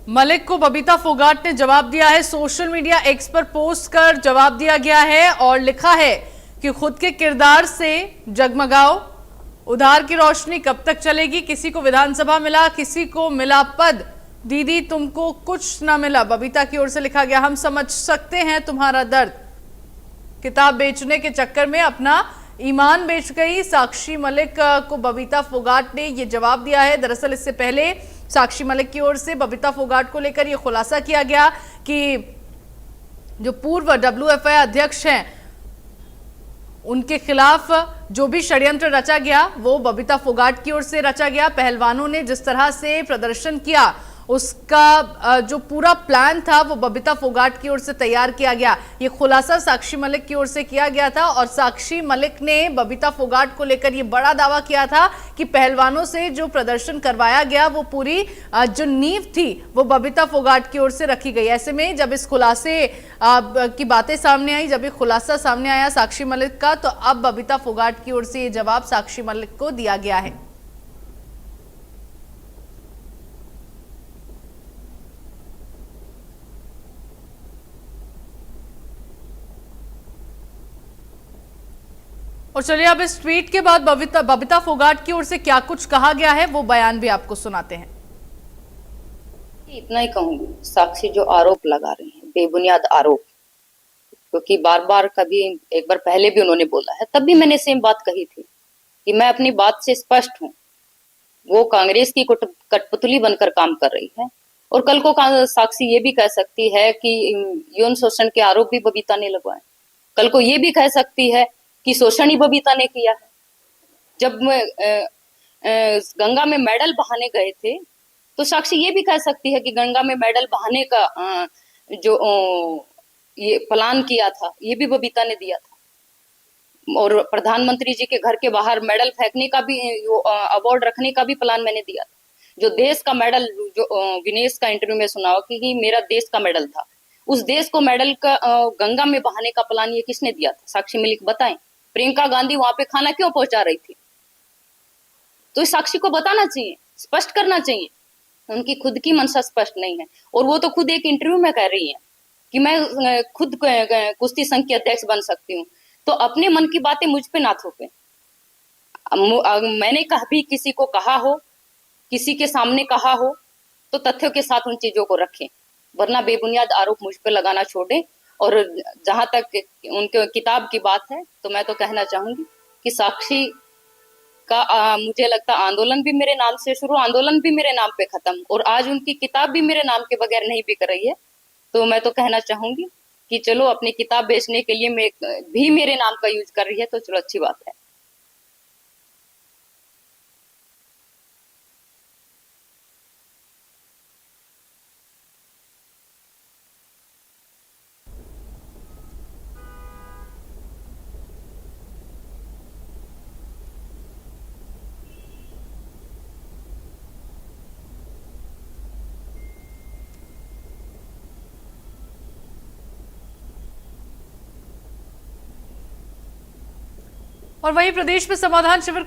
मलिक को बबीता फोगाट ने जवाब दिया है। सोशल मीडिया एक्स पर पोस्ट कर जवाब दिया गया है और लिखा है कि खुद के किरदार से जगमगाओ, उधार की रोशनी कब तक चलेगी। किसी को विधानसभा मिला, किसी को मिला पद, दीदी तुमको कुछ ना मिला। बबीता की ओर से लिखा गया, हम समझ सकते हैं तुम्हारा दर्द। किताब बेचने के चक्कर में अपना ईमान बेच गई साक्षी मलिक को बबीता फोगाट ने यह जवाब दिया है। दरअसल इससे पहले साक्षी मलिक की ओर से बबीता फोगाट को लेकर यह खुलासा किया गया कि जो पूर्व WFI अध्यक्ष हैं उनके खिलाफ जो भी षड्यंत्र रचा गया वो बबीता फोगाट की ओर से रचा गया। पहलवानों ने जिस तरह से प्रदर्शन किया उसका जो पूरा प्लान था वो बबीता फोगाट की ओर से तैयार किया गया। ये खुलासा साक्षी मलिक की ओर से किया गया था और साक्षी मलिक ने बबीता फोगाट को लेकर ये बड़ा दावा किया था कि पहलवानों से जो प्रदर्शन करवाया गया वो पूरी जो नींव थी वो बबीता फोगाट की ओर से रखी गई। ऐसे में जब इस खुलासे की बातें सामने आई, जब ये खुलासा सामने आया साक्षी मलिक का, तो अब बबीता फोगाट की ओर से ये जवाब साक्षी मलिक को दिया गया है। और चलिए अब इस ट्वीट के बाद बबीता फोगाट की ओर से क्या कुछ कहा गया है वो बयान भी आपको सुनाते हैं। इतना ही कहूंगी, साक्षी जो आरोप लगा रही हैं, बेबुनियाद आरोप, क्योंकि बार बार कभी एक बार पहले भी उन्होंने बोला है, तब भी मैंने सेम बात कही थी कि मैं अपनी बात से स्पष्ट हूं। वो कांग्रेस की कठपुतली बनकर काम कर रही है और कल को साक्षी ये भी कह सकती है कि यौन शोषण के आरोप भी बबीता ने लगवाए। कल को ये भी कह सकती है कि शोषण ही बबीता ने किया है। जब गंगा में मेडल बहाने गए थे तो साक्षी ये भी कह सकती है कि गंगा में मेडल बहाने का जो ये प्लान किया था ये भी बबीता ने दिया था। और प्रधानमंत्री जी के घर के बाहर मेडल फेंकने का भी, अवार्ड रखने का भी प्लान मैंने दिया था। जो देश का मेडल, जो विनेश का इंटरव्यू में सुना हो कि मेरा देश का मेडल था, उस देश को मेडल का गंगा में बहाने का प्लान ये किसने दिया था? साक्षी मलिक बताएं। प्रियंका गांधी वहां पे खाना क्यों पहुंचा रही थी? तो इस साक्षी को बताना चाहिए, स्पष्ट करना चाहिए। उनकी खुद की मंशा स्पष्ट नहीं है और वो तो खुद एक इंटरव्यू में कह रही है कि मैं खुद कुश्ती संघ की अध्यक्ष बन सकती हूँ। तो अपने मन की बातें मुझ पे ना थोपे। मैंने कभी किसी को कहा हो, किसी के सामने कहा हो, तो तथ्यों के साथ उन चीजों को रखें, वरना बेबुनियाद आरोप मुझ पे लगाना छोड़ें। और जहां तक उनके किताब की बात है तो मैं तो कहना चाहूंगी कि साक्षी का मुझे लगता आंदोलन भी मेरे नाम से शुरू, आंदोलन भी मेरे नाम पे खत्म, और आज उनकी किताब भी मेरे नाम के बगैर नहीं बिक रही है। तो मैं तो कहना चाहूंगी कि चलो अपनी किताब बेचने के लिए भी मेरे नाम का यूज कर रही है तो चलो अच्छी बात है। और वहीं प्रदेश में समाधान शिविर